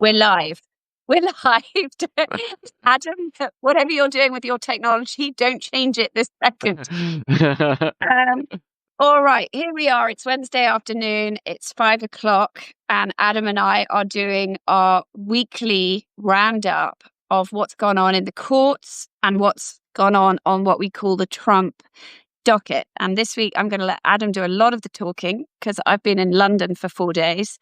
We're live. We're live. Adam, whatever you're doing with your technology, don't change it this second. All right, here we are. It's Wednesday afternoon. It's 5 o'clock, and Adam and I are doing our weekly roundup of what's gone on in the courts and what's gone on what we call the Trump docket. And this week, I'm going to let Adam do a lot of the talking because I've been in London for 4 days.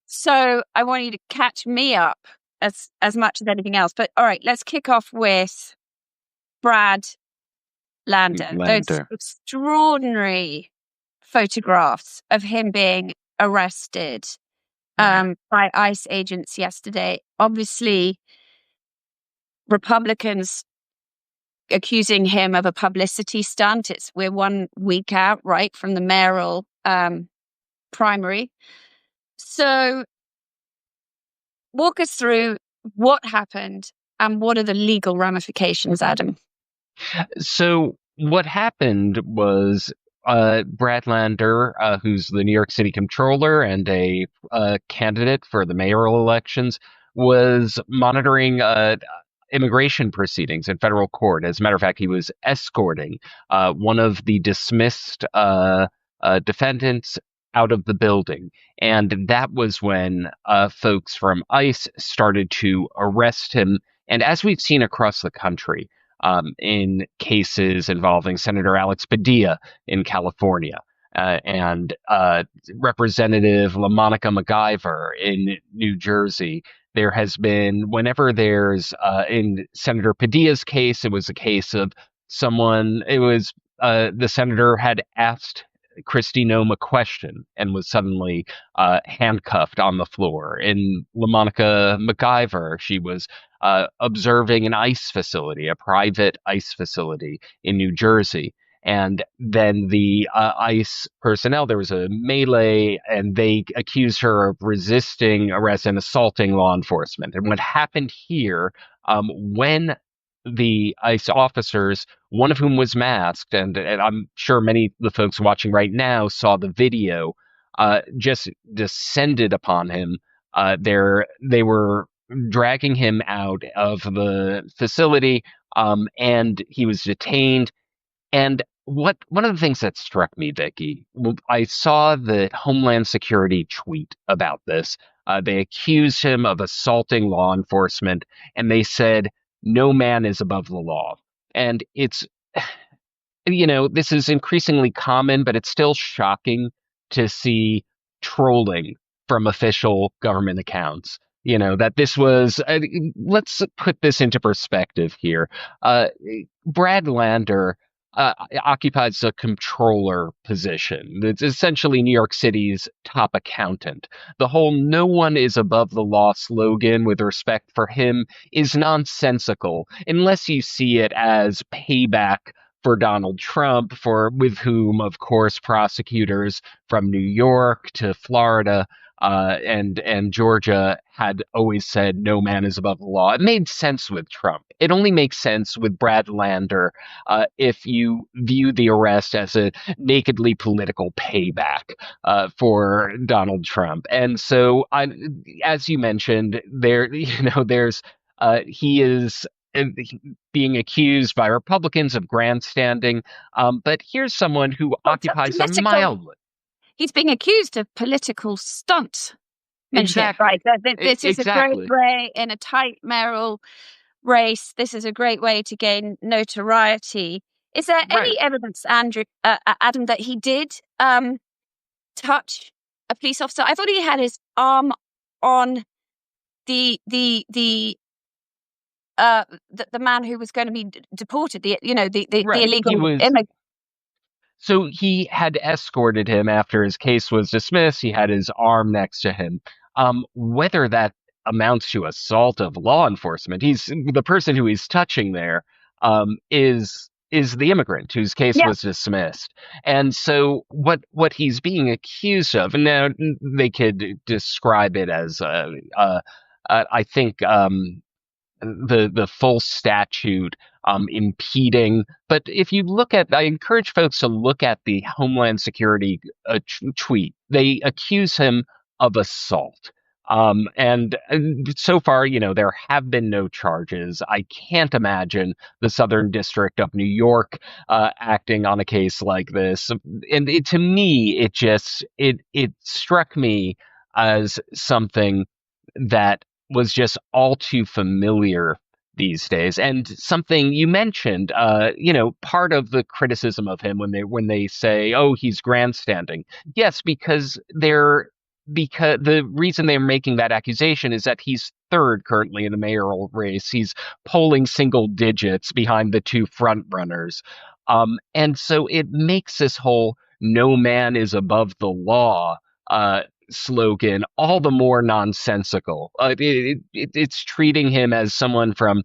So I want you to catch me up as much as anything else. But all right, let's kick off with Brad Lander. Those extraordinary photographs of him being arrested by ICE agents yesterday. Obviously, Republicans accusing him of a publicity stunt. We're 1 week out, right, from the mayoral primary. So walk us through what happened and what are the legal ramifications, Adam? So what happened was Brad Lander, who's the New York City Comptroller and a candidate for the mayoral elections, was monitoring immigration proceedings in federal court. As a matter of fact, he was escorting one of the dismissed defendants out of the building. And that was when folks from ICE started to arrest him. And as we've seen across the country, in cases involving Senator Alex Padilla in California and Representative LaMonica MacGyver in New Jersey, there has been, whenever there's, in Senator Padilla's case, it was a case of the senator had asked Kristi Noem a question and was suddenly handcuffed on the floor. In LaMonica MacGyver, she was observing an ICE facility, a private ICE facility in New Jersey. And then the ICE personnel, there was a melee, and they accused her of resisting arrest and assaulting law enforcement. And what happened here, when the ICE officers, one of whom was masked, and I'm sure many of the folks watching right now saw the video, just descended upon him. They were dragging him out of the facility, and he was detained. And one of the things that struck me, Vicky, I saw the Homeland Security tweet about this. They accused him of assaulting law enforcement, and they said, no man is above the law. And it's, this is increasingly common, but it's still shocking to see trolling from official government accounts. That this was, let's put this into perspective here. Brad Lander occupies a comptroller position. It's essentially New York City's top accountant. The whole "no one is above the law" slogan with respect for him is nonsensical unless you see it as payback for Donald Trump, with whom, of course, prosecutors from New York to Florida and Georgia had always said no man is above the law. It made sense with Trump. It only makes sense with Brad Lander if you view the arrest as a nakedly political payback for Donald Trump. And so, as you mentioned, he is being accused by Republicans of grandstanding. But here's someone who occupies a mild. He's being accused of political stunt. Exactly. Right. This is exactly a great way in a tight mayoral race. This is a great way to gain notoriety. Is there any evidence, Adam, that he did touch a police officer? I thought he had his arm on the man who was going to be deported. The illegal immigrant. So he had escorted him after his case was dismissed. He had his arm next to him. Whether that amounts to assault of law enforcement, the person who he's touching there is the immigrant whose case was dismissed. And so what he's being accused of, and now they could describe it as I think the full statute impeding. But if you look at, I encourage folks to look at the Homeland Security tweet. They accuse him of assault. And so far, there have been no charges. I can't imagine the Southern District of New York acting on a case like this. And to me, it struck me as something that was just all too familiar these days. And something you mentioned, part of the criticism of him when they say, "Oh, he's grandstanding." Yes, because the reason they're making that accusation is that he's third currently in the mayoral race. He's polling single digits behind the two front runners. And so it makes this whole "no man is above the law" uh, slogan all the more nonsensical. It's treating him as someone from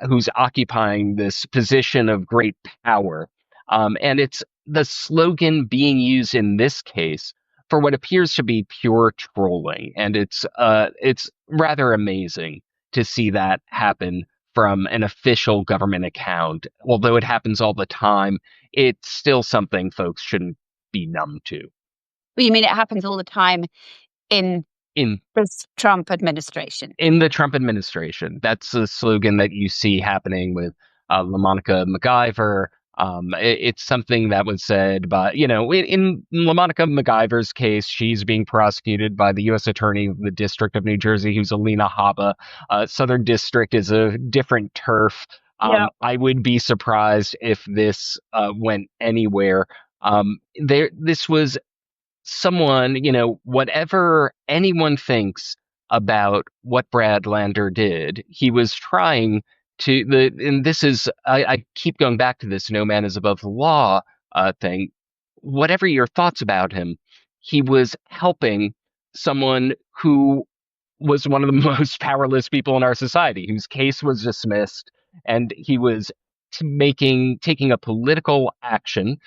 who's occupying this position of great power. And it's the slogan being used in this case for what appears to be pure trolling, and it's rather amazing to see that happen from an official government account. Although it happens all the time, it's still something folks shouldn't be numb to. Well, you mean it happens all the time in In this Trump administration? in the Trump administration, that's the slogan that you see happening with LaMonica MacGyver. It's something that was said by, in LaMonica MacGyver's case, she's being prosecuted by the U.S. Attorney of the District of New Jersey, who's Alina Habba. Southern District is a different turf. Yeah. I would be surprised if this went anywhere. This was someone, whatever anyone thinks about what Brad Lander did, he was trying and this is, I keep going back to this "no man is above the law" thing. Whatever your thoughts about him, he was helping someone who was one of the most powerless people in our society, whose case was dismissed, and he was taking a political action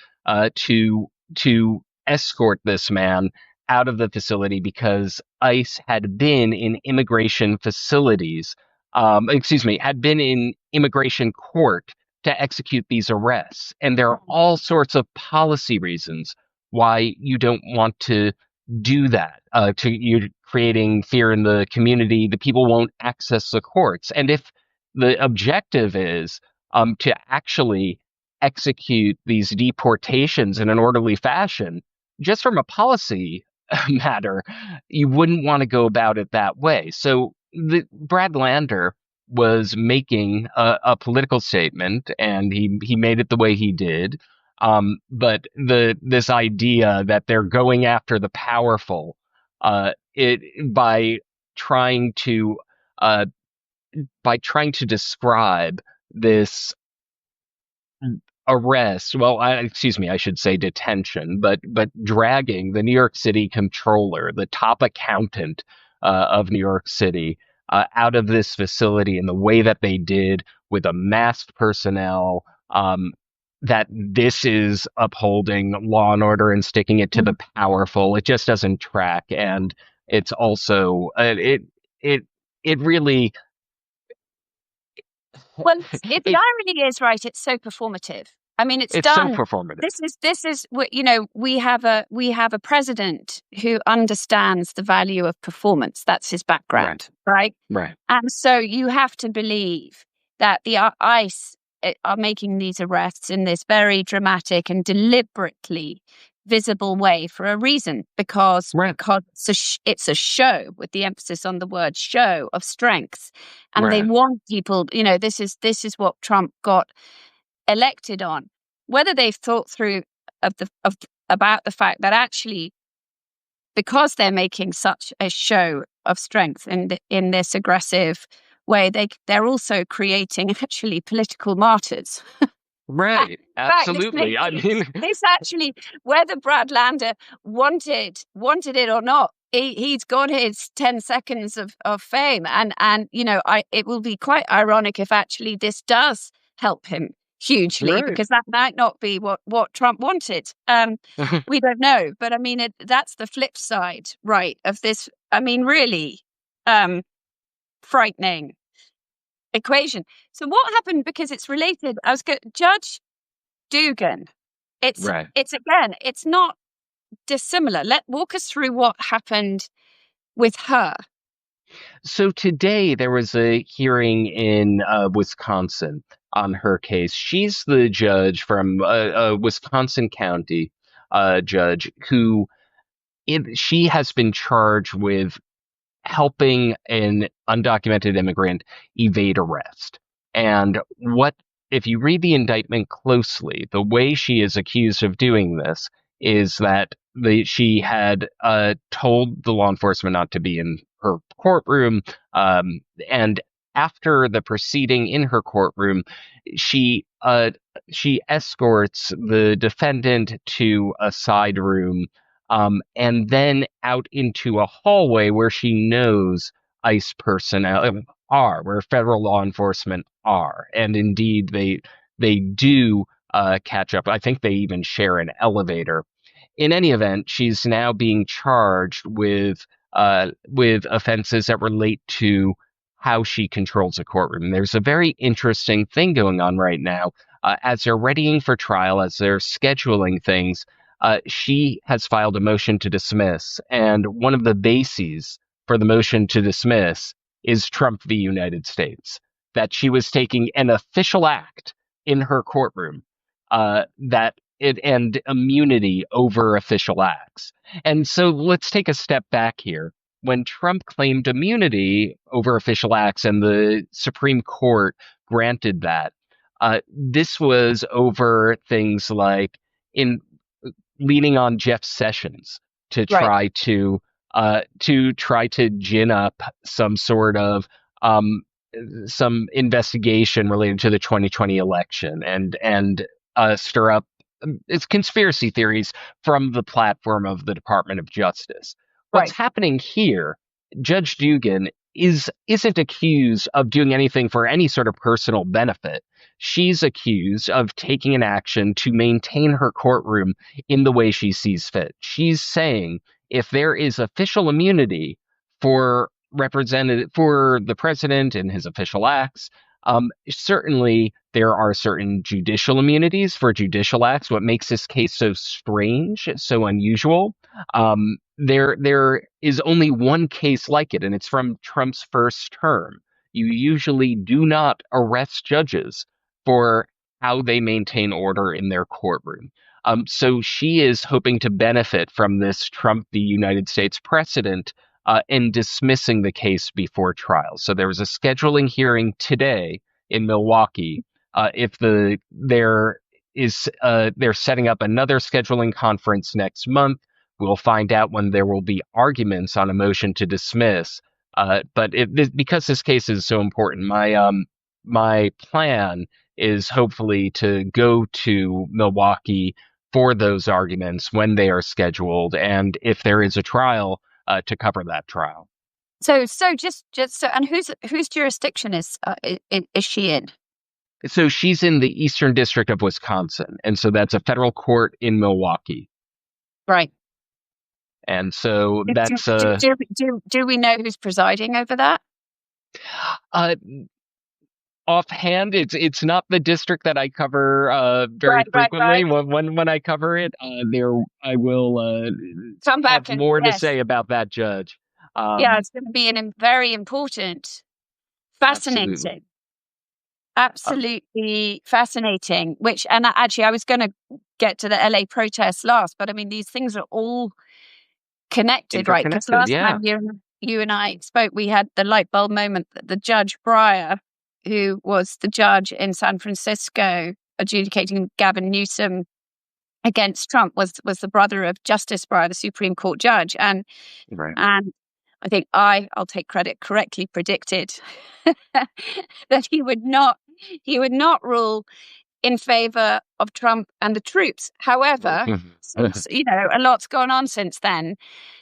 to escort this man out of the facility because ICE had been in immigration facilities, had been in immigration court to execute these arrests. And there are all sorts of policy reasons why you don't want to do that. You're creating fear in the community. The people won't access the courts. And if the objective is to actually execute these deportations in an orderly fashion, just from a policy matter, you wouldn't want to go about it that way. So Brad Lander was making a political statement, and he made it the way he did. But this idea that they're going after the powerful, it trying to uh, by trying to describe this arrest, well, excuse me, I should say detention, but dragging the New York City comptroller, the top accountant of New York City, out of this facility in the way that they did with a masked personnel, that this is upholding law and order and sticking it to the powerful. It just doesn't track, and it's also it really Well, the it irony is, right, it's so performative. I mean, it's it's so done. performative. This is we have a president who understands the value of performance. That's his background, right? Right. And so you have to believe that the ICE are making these arrests in this very dramatic and deliberately visible way for a reason, because it's a show, with the emphasis on the word show, of strength, and they want people. This is what Trump got elected on. Whether they've thought through about the fact that actually, because they're making such a show of strength in this aggressive way, they're also creating actually political martyrs. Right. Absolutely. I mean, this actually, whether Brad Lander wanted it or not, he's got his 10 seconds of fame, and it will be quite ironic if actually this does help him hugely, because that might not be what Trump wanted. We don't know, but I mean, that's the flip side, right, of this. I mean, really frightening equation. So what happened? Because it's related. Judge Dugan. It's again, it's not dissimilar. Walk us through what happened with her. So today there was a hearing in Wisconsin on her case. She's the judge from a Wisconsin county judge who she has been charged with helping an undocumented immigrant evade arrest. And what, if you read the indictment closely, the way she is accused of doing this is that she had told the law enforcement not to be in her courtroom. And after the proceeding in her courtroom, she she escorts the defendant to a side room, and then out into a hallway where she knows ICE personnel are, where federal law enforcement are, and indeed they do catch up. I think they even share an elevator. In any event, she's now being charged with offenses that relate to how she controls a courtroom. There's a very interesting thing going on right now. As they're readying for trial, as they're scheduling things, she has filed a motion to dismiss, and one of the bases for the motion to dismiss is Trump v. United States. That she was taking an official act in her courtroom, that it and immunity over official acts. And so let's take a step back here. When Trump claimed immunity over official acts and the Supreme Court granted that, this was over things like in leaning on Jeff Sessions to Right. try to gin up some sort of some investigation related to the 2020 election and stir up it's conspiracy theories from the platform of the Department of Justice. What's Right. happening here, Judge Dugan isn't accused of doing anything for any sort of personal benefit. She's accused of taking an action to maintain her courtroom in the way she sees fit. She's saying if there is official immunity for for the president and his official acts, certainly there are certain judicial immunities for judicial acts. What makes this case so strange, so unusual, there is only one case like it, and it's from Trump's first term. You usually do not arrest judges for how they maintain order in their courtroom. So she is hoping to benefit from this Trump v. United States precedent in dismissing the case before trial. So there was a scheduling hearing today in Milwaukee. If they're setting up another scheduling conference next month, we'll find out when there will be arguments on a motion to dismiss. Because this case is so important, my plan is hopefully to go to Milwaukee for those arguments when they are scheduled, and if there is a trial, to cover that trial. So just so, and whose jurisdiction is she in? So she's in the Eastern District of Wisconsin, and so that's a federal court in Milwaukee. Right. And so Do, that's do we know who's presiding over that? uh, offhand, it's not the district that I cover very frequently. Right. When I cover it, there I will Come back have and more to yes. say about that judge. Yeah, it's going to be very important, fascinating, absolutely fascinating. Which, and actually, I was going to get to the LA protests last, but I mean, these things are all connected, right? Because last time you and I spoke, we had the light bulb moment that the Judge Breyer, who was the judge in San Francisco adjudicating Gavin Newsom against Trump, was the brother of Justice Breyer, the Supreme Court judge, and I think I'll take credit, correctly predicted that he would not rule in favor of Trump and the troops. However, since, a lot's gone on since then,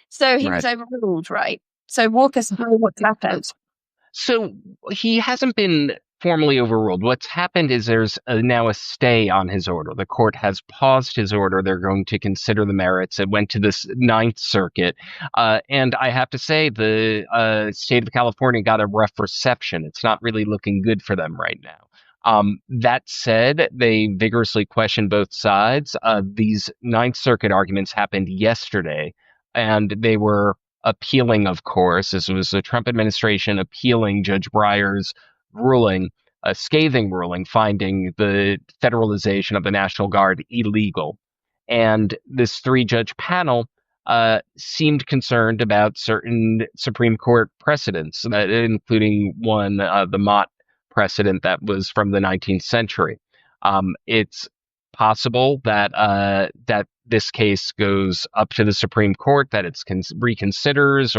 so he was overruled, right? So walk us through what's happened. So he hasn't been formally overruled. What's happened is there's now a stay on his order. The court has paused his order. They're going to consider the merits. It went to this Ninth Circuit. And I have to say, the state of California got a rough reception. It's not really looking good for them right now. That said, they vigorously questioned both sides. These Ninth Circuit arguments happened yesterday, and they were appealing, of course. This was the Trump administration appealing Judge Breyer's ruling, a scathing ruling, finding the federalization of the National Guard illegal. And this three-judge panel seemed concerned about certain Supreme Court precedents, including one, the Mott precedent that was from the 19th century. It's possible that that this case goes up to the Supreme Court, that it's reconsiders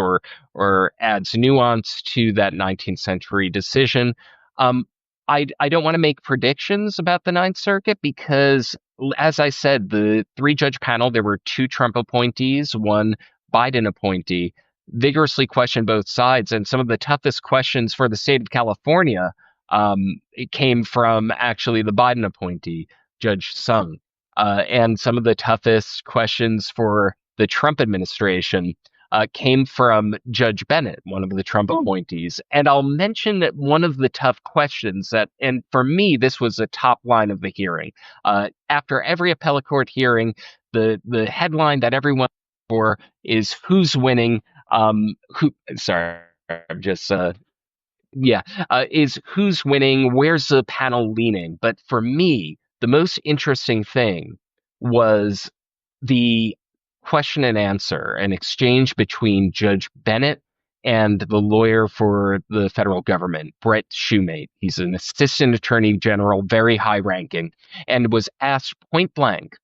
or adds nuance to that 19th century decision. Um, I don't want to make predictions about the Ninth Circuit because, as I said, the three-judge panel, there were two Trump appointees, one Biden appointee, vigorously questioned both sides, and some of the toughest questions for the state of California it came from actually the Biden appointee, Judge Sung. And some of the toughest questions for the Trump administration came from Judge Bennett, one of the Trump appointees. And I'll mention that one of the tough questions that, and for me, this was the top line of the hearing. After every appellate court hearing, the headline that everyone for is who's winning. Sorry, I'm just is who's winning, where's the panel leaning? But for me, the most interesting thing was the question and answer, an exchange between Judge Bennett and the lawyer for the federal government, Brett Shumate. He's an assistant attorney general, very high ranking, and was asked point blank,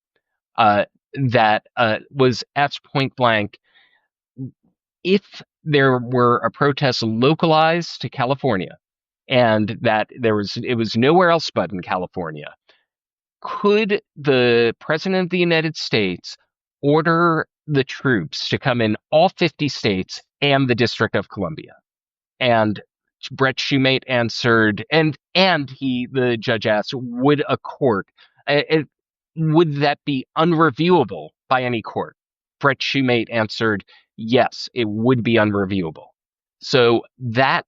if there were a protest localized to California and that it was nowhere else but in California, could the President of the United States order the troops to come in all 50 states and the District of Columbia? And Brett Shumate answered, the judge asked, would a court, would that be unreviewable by any court? Brett Shumate answered, yes, it would be unreviewable. So that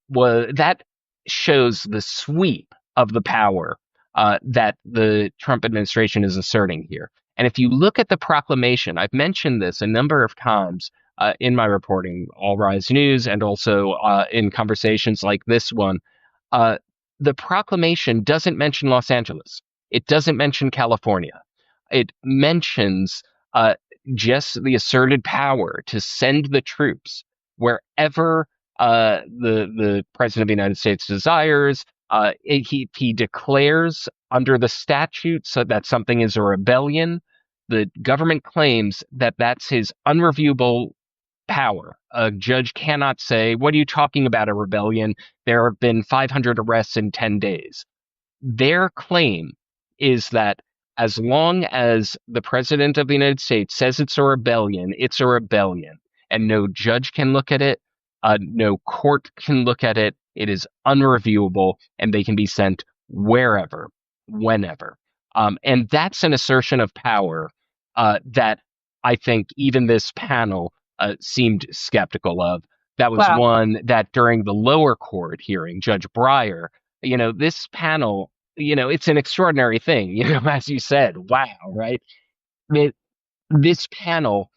shows the sweep of the power that the Trump administration is asserting here. And if you look at the proclamation, I've mentioned this a number of times in my reporting, All Rise News, and also in conversations like this one. The proclamation doesn't mention Los Angeles. It doesn't mention California. It mentions just the asserted power to send the troops wherever the President of the United States desires. He declares under the statute so that something is a rebellion. The government claims that that's his unreviewable power. A judge cannot say, what are you talking about, a rebellion? There have been 500 arrests in 10 days. Their claim is that as long as the President of the United States says it's a rebellion, and no judge can look at it, no court can look at it. It is unreviewable, and they can be sent wherever, whenever. And that's an assertion of power that I think even this panel seemed skeptical of. That was one that during the lower court hearing, Judge Breyer, this panel, it's an extraordinary thing, as you said, wow, right? This panel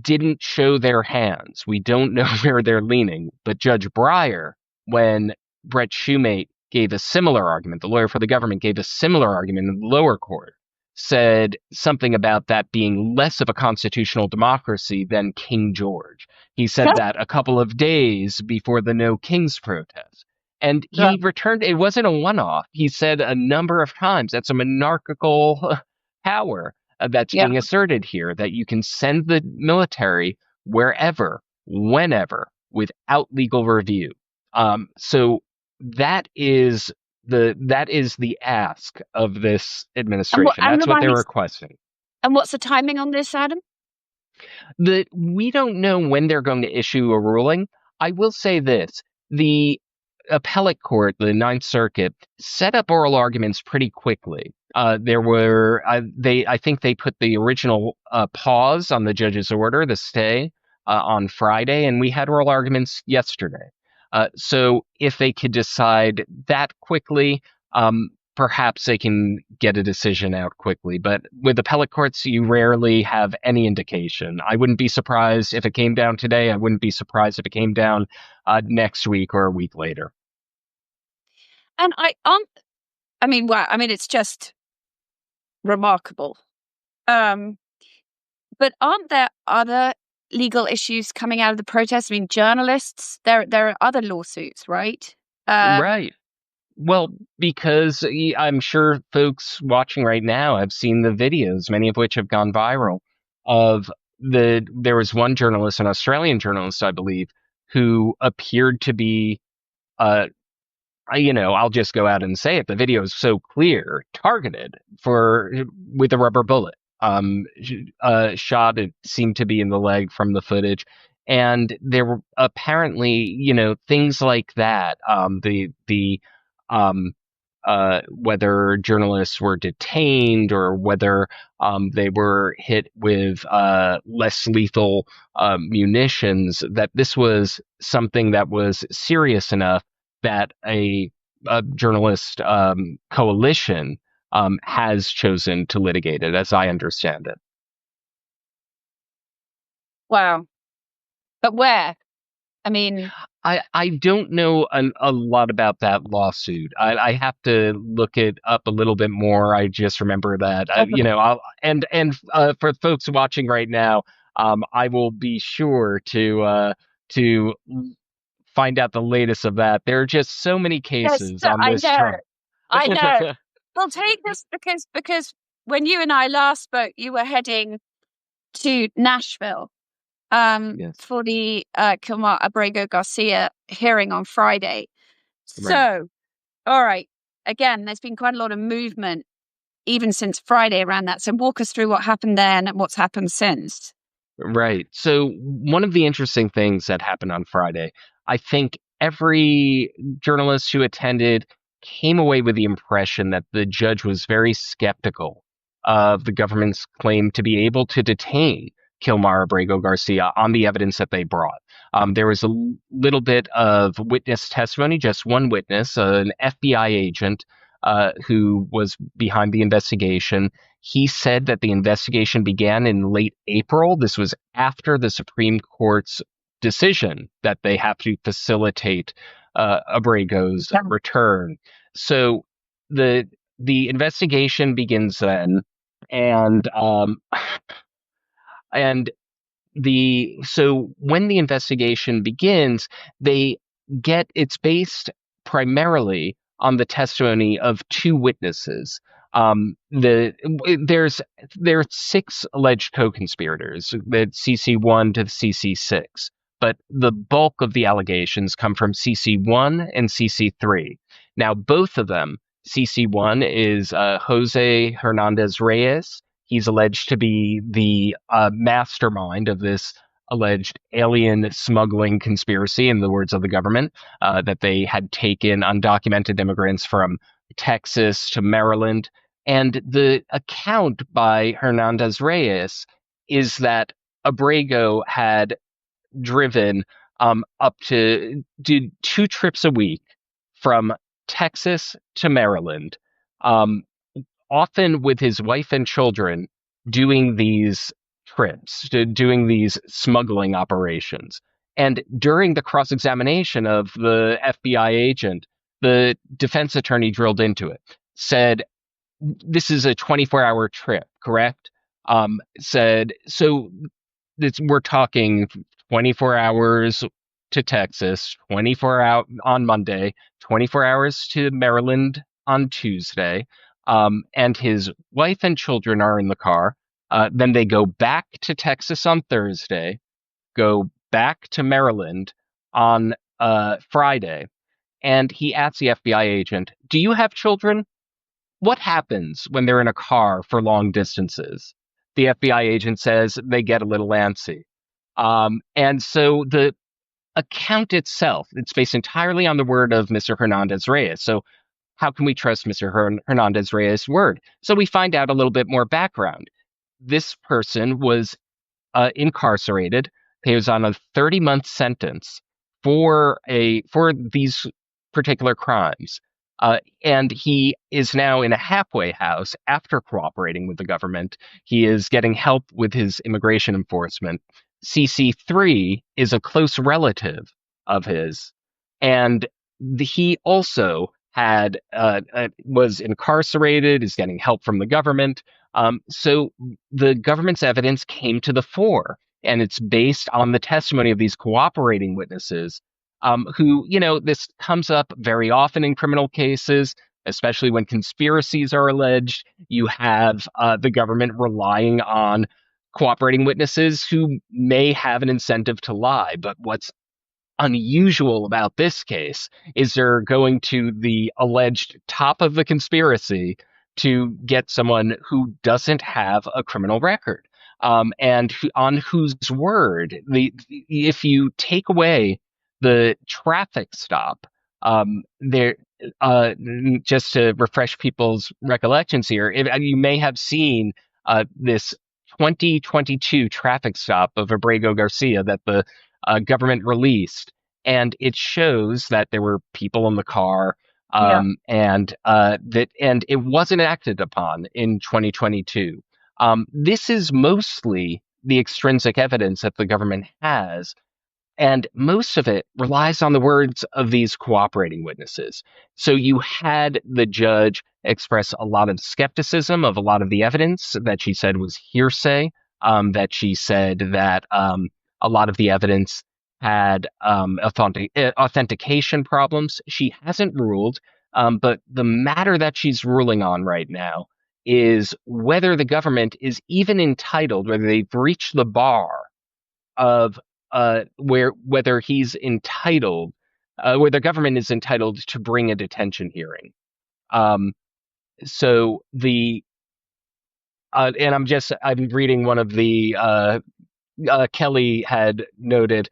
didn't show their hands. We don't know where they're leaning. But Judge Breyer, when Brett Shumate gave a similar argument, the lawyer for the government gave a similar argument in the lower court, said something about that being less of a constitutional democracy than King George. He said that a couple of days before the No Kings protest. And he returned, it wasn't a one-off. He said a number of times that's a monarchical power that's being asserted here, that you can send the military wherever, whenever, without legal review. So that is the ask of this administration. That's what they're requesting. And what's the timing on this, Adam? We don't know when they're going to issue a ruling. I will say this. The appellate court, the Ninth Circuit, set up oral arguments pretty quickly. There were, I think they put the original pause on the judge's order, the stay, on Friday, and we had oral arguments yesterday. So if they could decide that quickly, perhaps they can get a decision out quickly. But with appellate courts, you rarely have any indication. I wouldn't be surprised if it came down today. I wouldn't be surprised if it came down next week or a week later. And I mean, wow, I mean, it's just remarkable. But aren't there other legal issues coming out of the protests? I mean, journalists, there are other lawsuits, right? Right. Well, because I'm sure folks watching right now have seen the videos, many of which have gone viral, of there was one journalist, an Australian journalist, I believe, who appeared to be, I'll just go out and say it. The video is so clear, targeted with a rubber bullet. Shot, it seemed to be in the leg from the footage. And there were apparently, things like that. Um, whether journalists were detained or whether they were hit with less lethal munitions, that this was something that was serious enough that a journalist coalition has chosen to litigate it, as I understand it. Wow. But where? I mean, I don't know a lot about that lawsuit. I have to look it up a little bit more. I just remember that, for folks watching right now, I will be sure to find out the latest of that. There are just so many yes, cases on I this know. Trump. I know. Well, take this because when you and I last spoke, you were heading to Nashville Yes, for the Kilmar Abrego Garcia hearing on Friday. right. So, all right. Again, there's been quite a lot of movement even since Friday around that. So walk us through what happened then and what's happened since. Right. So one of the interesting things that happened on Friday, I think every journalist who attended came away with the impression that the judge was very skeptical of the government's claim to be able to detain Kilmar Abrego Garcia on the evidence that they brought. There was a little bit of witness testimony, just one witness, an FBI agent who was behind the investigation. He said that the investigation began in late April. This was after the Supreme Court's decision that they have to facilitate Abrego's return. So the investigation begins then, and and so when the investigation begins, they it's based primarily on the testimony of two witnesses. There's six alleged co-conspirators, the CC1 to the CC6, but the bulk of the allegations come from CC1 and CC3. Now, both of them, CC1 is Jose Hernandez Reyes. He's alleged to be the mastermind of this alleged alien smuggling conspiracy, in the words of the government, that they had taken undocumented immigrants from Texas to Maryland. And the account by Hernandez Reyes is that Abrego had driven up to did 2 trips a week from Texas to Maryland, um, often with his wife and children, doing these trips, doing these smuggling operations. And during the cross examination of the FBI agent, the defense attorney drilled into it, said, "This is a 24-hour trip, correct?" Said, "So we're talking 24 hours to Texas, 24 out on Monday, 24 hours to Maryland on Tuesday, and his wife and children are in the car. Then they go back to Texas on Thursday, go back to Maryland on Friday." And he asks the FBI agent, "Do you have children? What happens when they're in a car for long distances?" The FBI agent says they get a little antsy. And so the account itself, it's based entirely on the word of Mr. Hernandez Reyes. So how can we trust Mr. Hernandez Reyes' word? So we find out a little bit more background. This person was incarcerated. He was on a 30-month sentence for these particular crimes. And he is now in a halfway house after cooperating with the government. He is getting help with his immigration enforcement. CC3 is a close relative of his, and he also was incarcerated, is getting help from the government. So the government's evidence came to the fore, and it's based on the testimony of these cooperating witnesses, who, this comes up very often in criminal cases, especially when conspiracies are alleged. You have the government relying on cooperating witnesses who may have an incentive to lie. But what's unusual about this case is they're going to the alleged top of the conspiracy to get someone who doesn't have a criminal record, and on whose word if you take away the traffic stop, there just to refresh people's recollections here, you may have seen this 2022 traffic stop of Abrego Garcia that the government released, and it shows that there were people in the car, Yeah. and it wasn't acted upon in 2022. This is mostly the extrinsic evidence that the government has, and most of it relies on the words of these cooperating witnesses. So you had the judge express a lot of skepticism of a lot of the evidence that she said was hearsay, that she said that a lot of the evidence had authentication problems. She hasn't ruled, but the matter that she's ruling on right now is whether the government is even entitled, whether they've reached the bar of whether he's entitled, where the government is entitled to bring a detention hearing. Um, so the and I'm reading one of the Kelly had noted.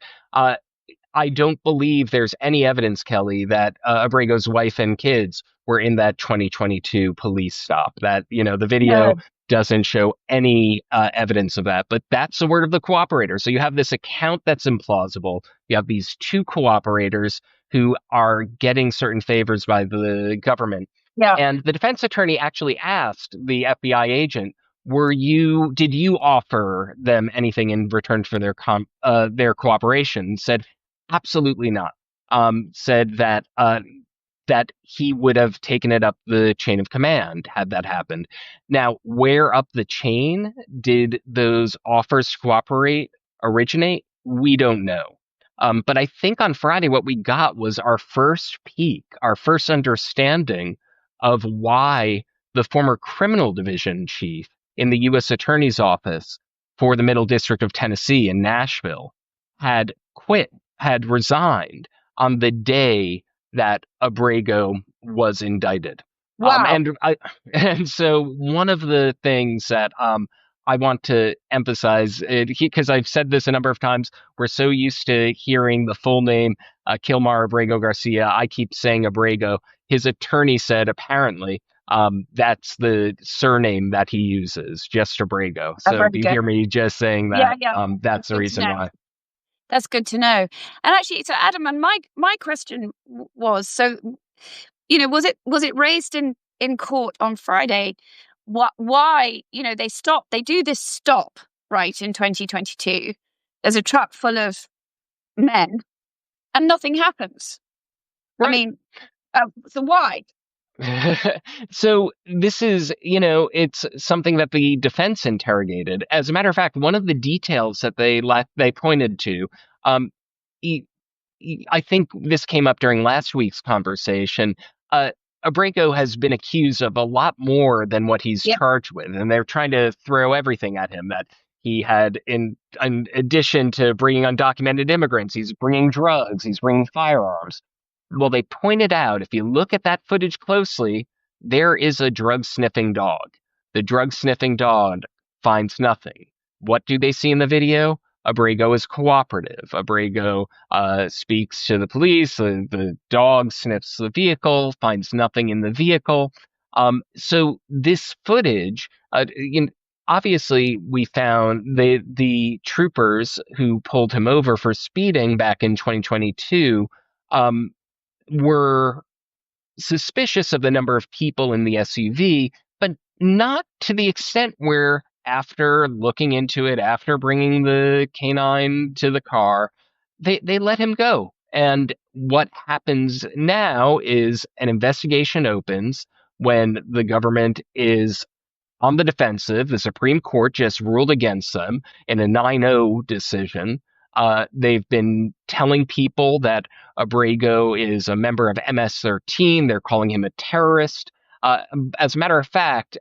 I don't believe there's any evidence, Kelly, that Abrego's wife and kids were in that 2022 police stop. That, the video No. doesn't show any evidence of that, but that's the word of the cooperator. So you have this account that's implausible. You have these two cooperators who are getting certain favors by the government. Yeah. And the defense attorney actually asked the FBI agent, did you offer them anything in return for their cooperation? Said, absolutely not. Said that he would have taken it up the chain of command had that happened. Now, where up the chain did those offers to cooperate originate? We don't know. But I think on Friday, what we got was our first peek, our first understanding of why the former criminal division chief in the U.S. Attorney's Office for the Middle District of Tennessee in Nashville had quit, had resigned on the day that Abrego was indicted. Wow. And so one of the things that I want to emphasize, because I've said this a number of times, we're so used to hearing the full name, Kilmar Abrego Garcia. I keep saying Abrego. His attorney said apparently that's the surname that he uses, just Abrego. So do you hear me just saying that? Yeah. That's the reason why. That's good to know. And actually, so Adam, and my question was, so, was it raised in court on Friday? Why, they do this stop, right, in 2022. There's a truck full of men and nothing happens. Right. I mean, so why? So this is, it's something that the defense interrogated. As a matter of fact, one of the details that they pointed to, I think this came up during last week's conversation. Abrego has been accused of a lot more than what he's charged with, and they're trying to throw everything at him that he had in addition to bringing undocumented immigrants. He's bringing drugs, he's bringing firearms. Well, they pointed out, if you look at that footage closely, there is a drug sniffing dog. The drug sniffing dog finds nothing. What do they see in the video? Abrego is cooperative. Abrego speaks to the police. The dog sniffs the vehicle, finds nothing in the vehicle. So this footage, obviously, we found the troopers who pulled him over for speeding back in 2022 were suspicious of the number of people in the SUV, but not to the extent where, after looking into it, after bringing the canine to the car, they let him go. And what happens now is an investigation opens when the government is on the defensive. The Supreme Court just ruled against them in a 9-0 decision. They've been telling people that Abrego is a member of MS-13. They're calling him a terrorist. As a matter of fact,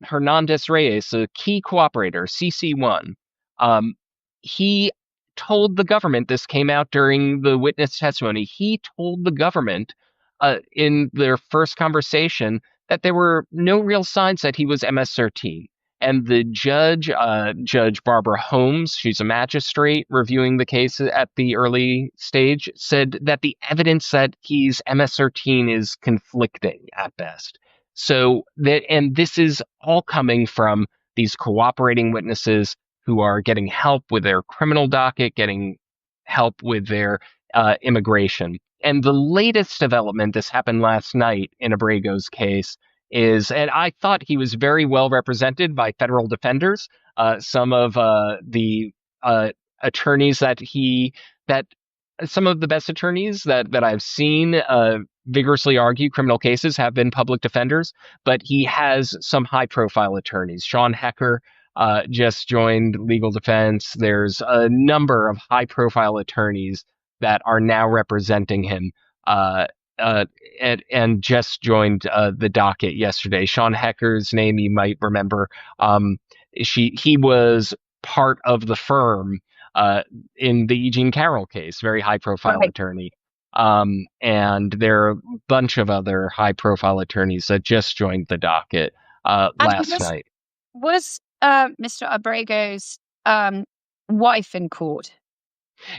Hernandez Reyes, a key cooperator, CC1, um, he told the government, this came out during the witness testimony, he told the government in their first conversation that there were no real signs that he was MS-13. And the judge, Judge Barbara Holmes, she's a magistrate reviewing the case at the early stage, said that the evidence that he's MS-13 is conflicting at best. So that, and this is all coming from these cooperating witnesses who are getting help with their criminal docket, getting help with their immigration. And the latest development, this happened last night in Abrego's case, is, and I thought he was very well represented by federal defenders. Some of the attorneys that some of the best attorneys that I've seen vigorously argue criminal cases have been public defenders, but he has some high profile attorneys. Sean Hecker just joined legal defense. There's a number of high profile attorneys that are now representing him. And just joined the docket yesterday. Sean Hecker's name you might remember. He was part of the firm in the Eugene Carroll case, very high profile attorney. And there are a bunch of other high profile attorneys that just joined the docket last night. Was Mr. Abrego's wife in court?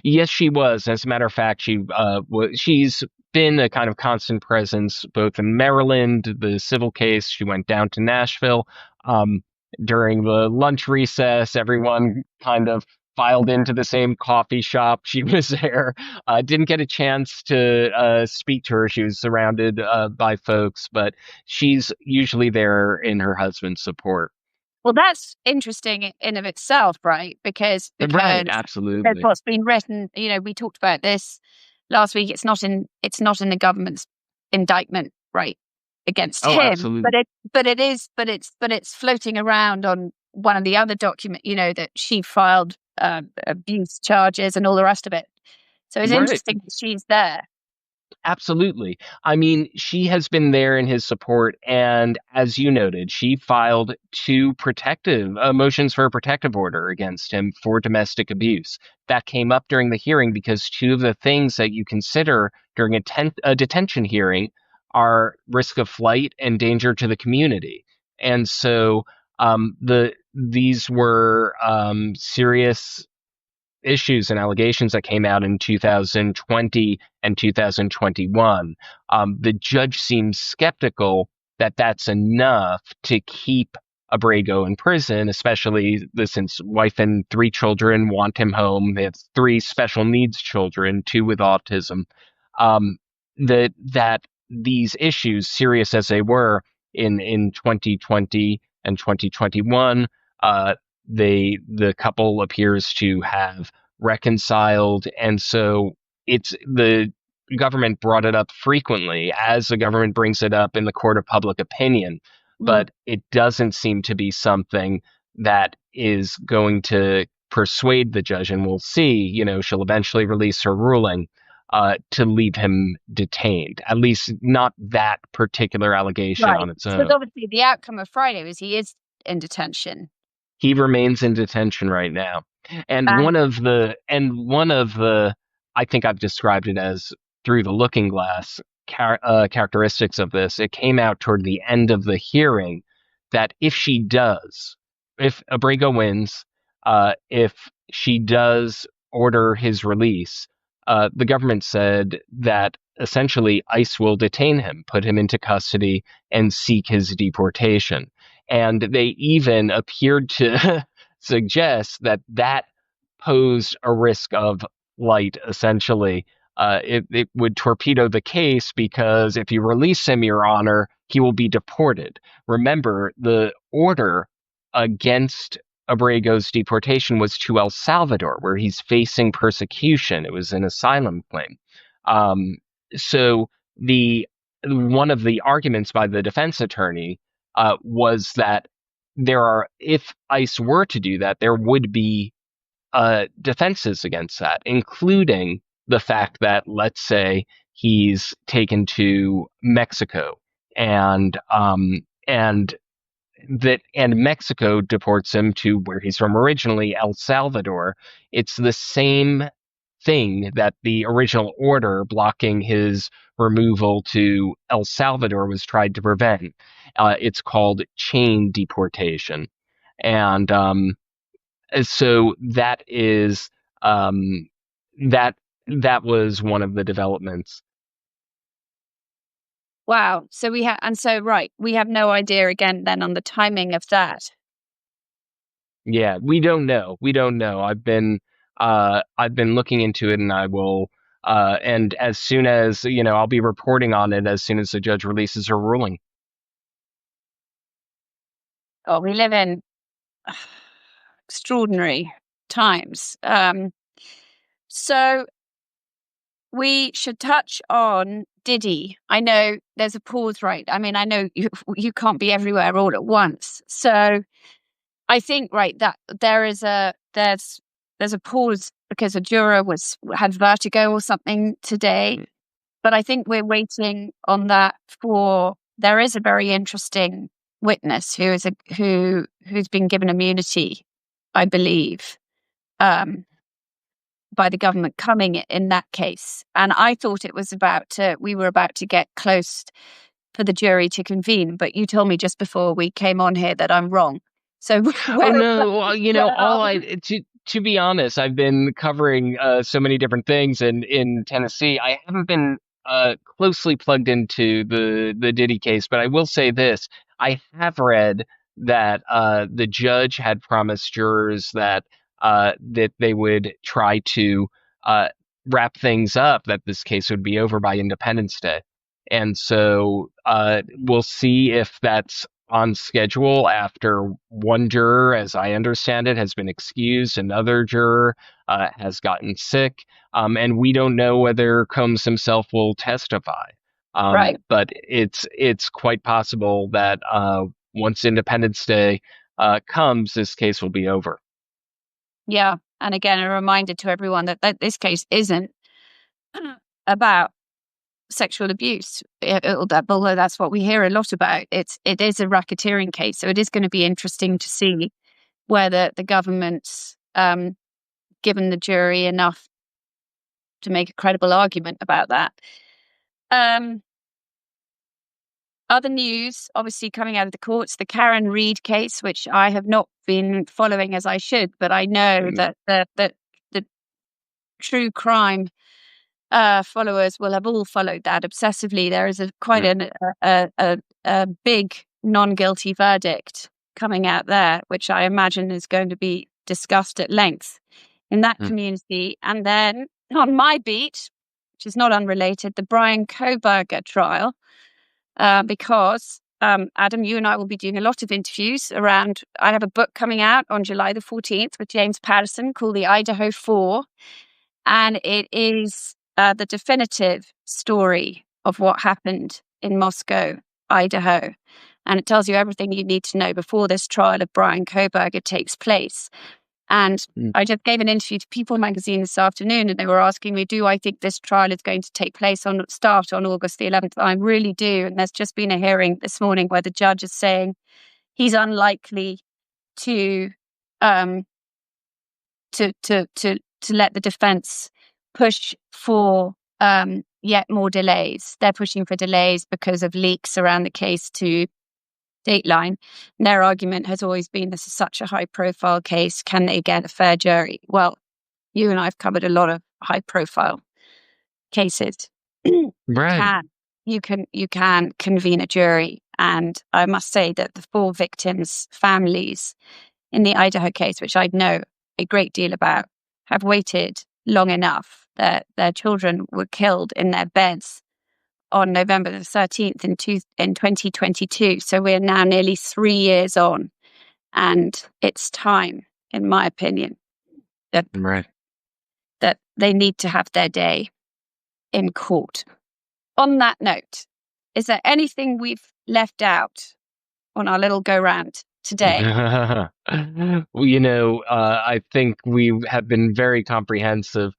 Yes, she was. As a matter of fact, she's been a kind of constant presence both in Maryland, the civil case. She went down to Nashville during the lunch recess. Everyone kind of filed into the same coffee shop. She was there. Didn't get a chance to speak to her. She was surrounded by folks, but she's usually there in her husband's support. Well, that's interesting in of itself, right? Because Right, absolutely. what's been written, we talked about this last week. It's not in the government's indictment, right, against him. Absolutely. But it's floating around on one of the other documents, that she filed abuse charges and all the rest of it. So it's interesting that she's there. Absolutely. I mean, she has been there in his support. And as you noted, she filed 2 motions for a protective order against him for domestic abuse. That came up during the hearing because 2 of the things that you consider during a detention hearing are risk of flight and danger to the community. And so these were serious issues and allegations that came out in 2020 and 2021. The judge seems skeptical that that's enough to keep Abrego in prison, especially since wife and 3 children want him home. They have 3 special needs children, 2 with autism. That these issues, serious as they were in 2020 and 2021, the couple appears to have reconciled, and so the government brought it up frequently, as the government brings it up in the court of public opinion, but it doesn't seem to be something that is going to persuade the judge, and we'll see, she'll eventually release her ruling to leave him detained, at least not that particular allegation on its own. So obviously the outcome of Friday was he is in detention. He remains in detention right now. And one of the, I think I've described it as through the looking glass characteristics of this. It came out toward the end of the hearing that if Abrego wins, if she does order his release, the government said that essentially ICE will detain him, put him into custody, and seek his deportation. And they even appeared to suggest that posed a risk of flight, essentially, it would torpedo the case because if you release him, Your Honor, he will be deported. Remember, the order against Abrego's deportation was to El Salvador, where he's facing persecution. It was an asylum claim. Um, so the one of the arguments by the defense attorney was that if ICE were to do that, there would be defenses against that, including the fact that, let's say, he's taken to Mexico and and Mexico deports him to where he's from originally, El Salvador. It's the same thing that the original order blocking his removal to El Salvador was tried to prevent. It's called chain deportation. And so that is um, that that was one of the developments. Wow. So we have, and so right, we have no idea again then on the timing of that. Yeah, we don't know. We don't know. I've been looking into it, and I will. And as soon as I'll be reporting on it as soon as the judge releases her ruling. Oh, we live in extraordinary times. So we should touch on Diddy. I know there's a pause, right? I mean, I know you can't be everywhere all at once. So I think, right, that there's a pause because a juror had vertigo or something today. But I think we're waiting on that there is a very interesting witness who's been given immunity, I believe, by the government coming in that case. And I thought we were about to get close for the jury to convene, but you told me just before we came on here that I'm wrong. So Oh no, well, to be honest, I've been covering so many different things, and in Tennessee, I haven't been closely plugged into the Diddy case. But I will say this: I have read that the judge had promised jurors that they would try to wrap things up, that this case would be over by Independence Day, and so we'll see if that's on schedule after one juror, as I understand it, has been excused, another juror has gotten sick, and we don't know whether Combs himself will testify. right. But it's quite possible that once Independence Day comes, this case will be over. Yeah. And again, a reminder to everyone that this case isn't about sexual abuse, although that's what we hear a lot about. It is a racketeering case, so it is going to be interesting to see whether the government's given the jury enough to make a credible argument about that. Other news, obviously, coming out of the courts, the Karen Read case, which I have not been following as I should, but I know that the true crime followers will have all followed that obsessively. There is quite a big non-guilty verdict coming out there, which I imagine is going to be discussed at length in that community. And then on my beat, which is not unrelated, the Brian Kohberger trial, because Adam, you and I will be doing a lot of interviews around. I have a book coming out on July the 14th with James Patterson called The Idaho Four, and it is the definitive story of what happened in Moscow, Idaho. And it tells you everything you need to know before this trial of Brian Kohberger takes place. And I just gave an interview to People magazine this afternoon, and they were asking me, do I think this trial is going to start on August the 11th? I really do. And there's just been a hearing this morning where the judge is saying he's unlikely to let the defense push for yet more delays. They're pushing for delays because of leaks around the case to Dateline. And their argument has always been, this is such a high-profile case. Can they get a fair jury? Well, you and I have covered a lot of high-profile cases. Right. You can convene a jury, and I must say that the four victims' families in the Idaho case, which I know a great deal about, have waited long enough their children were killed in their beds on November the 13th in 2022. So we're now nearly 3 years on, and it's time, in my opinion, that Right. that they need to have their day in court. On that note, is there anything we've left out on our little go round today? Well, I think we have been very comprehensive.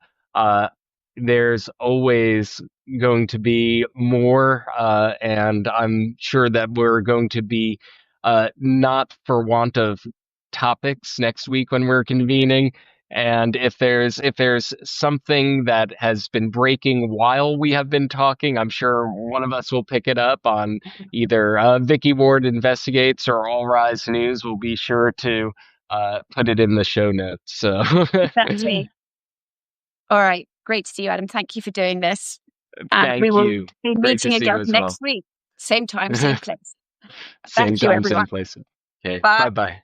There's always going to be more, and I'm sure that we're going to be not for want of topics next week when we're convening. And if there's something that has been breaking while we have been talking, I'm sure one of us will pick it up on either Vicky Ward Investigates or All Rise News. Will be sure to put it in the show notes. So Exactly. All right. Great to see you, Adam. Thank you for doing this. And we thank will you. be Great to meeting see you again as well. next week. Same time, same place. Same Thank you, time, same everyone. place. Okay. Bye. Bye bye.